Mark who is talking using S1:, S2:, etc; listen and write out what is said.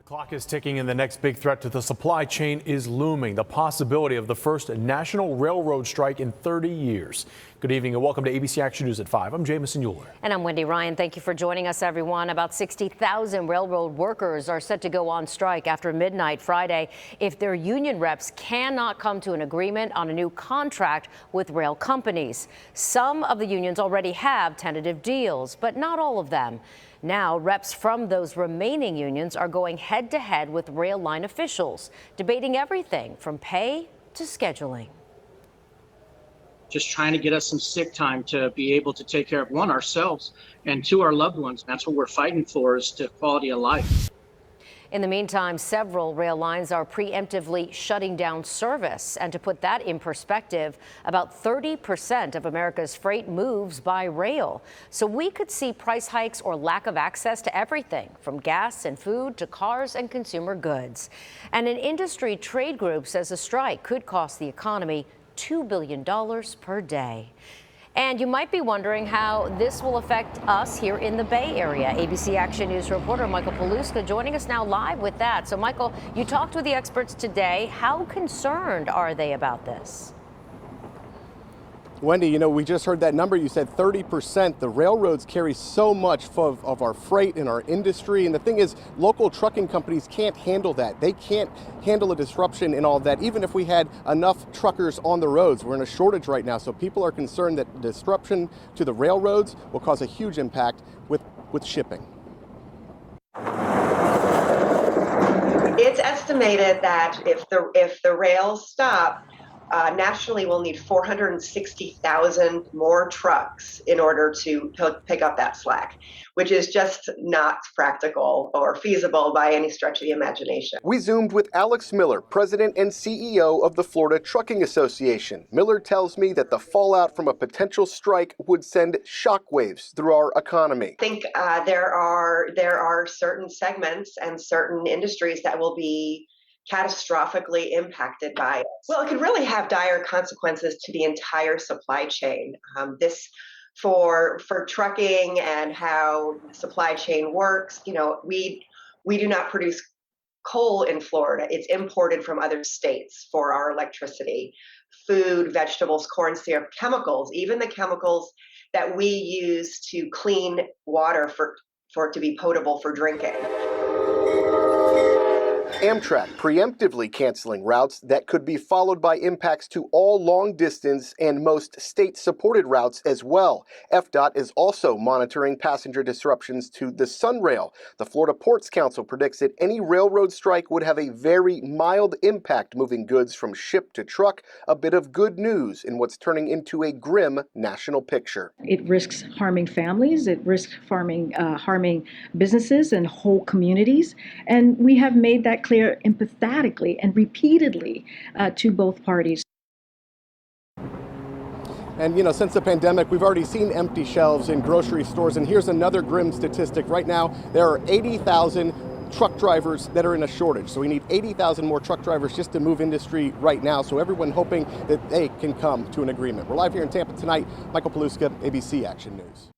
S1: Clock is ticking and the next big threat to the supply chain is looming. The possibility of the first national railroad strike in 30 years. Good evening and welcome to ABC Action News at 5. I'm Jamison Euler.
S2: And I'm Wendy Ryan. Thank you for joining us, everyone. About 60,000 railroad workers are set to go on strike after midnight Friday if their union reps cannot come to an agreement on a new contract with rail companies. Some of the unions already have tentative deals, but not all of them. Now, reps from those remaining unions are going head-to-head with rail line officials, debating everything from pay to scheduling.
S3: Just trying to get us some sick time to be able to take care of, one, ourselves, and two, our loved ones. That's what we're fighting for, is to quality of life.
S2: In the meantime, several rail lines are preemptively shutting down service. And to put that in perspective, about 30% of America's freight moves by rail. So we could see price hikes or lack of access to everything from gas and food to cars and consumer goods. And an industry trade group says a strike could cost the economy $2 billion per day. And you might be wondering how this will affect us here in the Bay Area. ABC Action News reporter Michael Paluska joining us now live with that. So, Michael, you talked with the experts today. How concerned are they about this?
S4: Wendy, you know, we just heard that number. You said 30%. The railroads carry so much of our freight in our industry. And the thing is, local trucking companies can't handle that. They can't handle a disruption in all that, even if we had enough truckers on the roads. We're in a shortage right now. So people are concerned that disruption to the railroads will cause a huge impact with shipping.
S5: It's estimated that if the rails stop, nationally, we'll need 460,000 more trucks in order to pick up that slack, which is just not practical or feasible by any stretch of the imagination.
S4: We zoomed with Alex Miller, president and CEO of the Florida Trucking Association. Miller tells me that the fallout from a potential strike would send shockwaves through our economy.
S5: I think there are certain segments and certain industries that will be catastrophically impacted by it. Well, it could really have dire consequences to the entire supply chain. This for trucking and how the supply chain works. You know, we do not produce coal in Florida. It's imported from other states for our electricity, food, vegetables, corn syrup, chemicals, even the chemicals that we use to clean water for it to be potable for drinking.
S4: Amtrak preemptively canceling routes that could be followed by impacts to all long-distance and most state-supported routes as well. FDOT is also monitoring passenger disruptions to the Sunrail. The Florida Ports Council predicts that any railroad strike would have a very mild impact moving goods from ship to truck, a bit of good news in what's turning into a grim national picture.
S6: It risks harming families, it risks harming businesses and whole communities, and we have made that clear empathetically and repeatedly to both parties.
S4: And, you know, since the pandemic, we've already seen empty shelves in grocery stores. And here's another grim statistic. Right now, there are 80,000 truck drivers that are in a shortage. So we need 80,000 more truck drivers just to move industry right now. So everyone hoping that they can come to an agreement. We're live here in Tampa tonight. Michael Paluska, ABC Action News.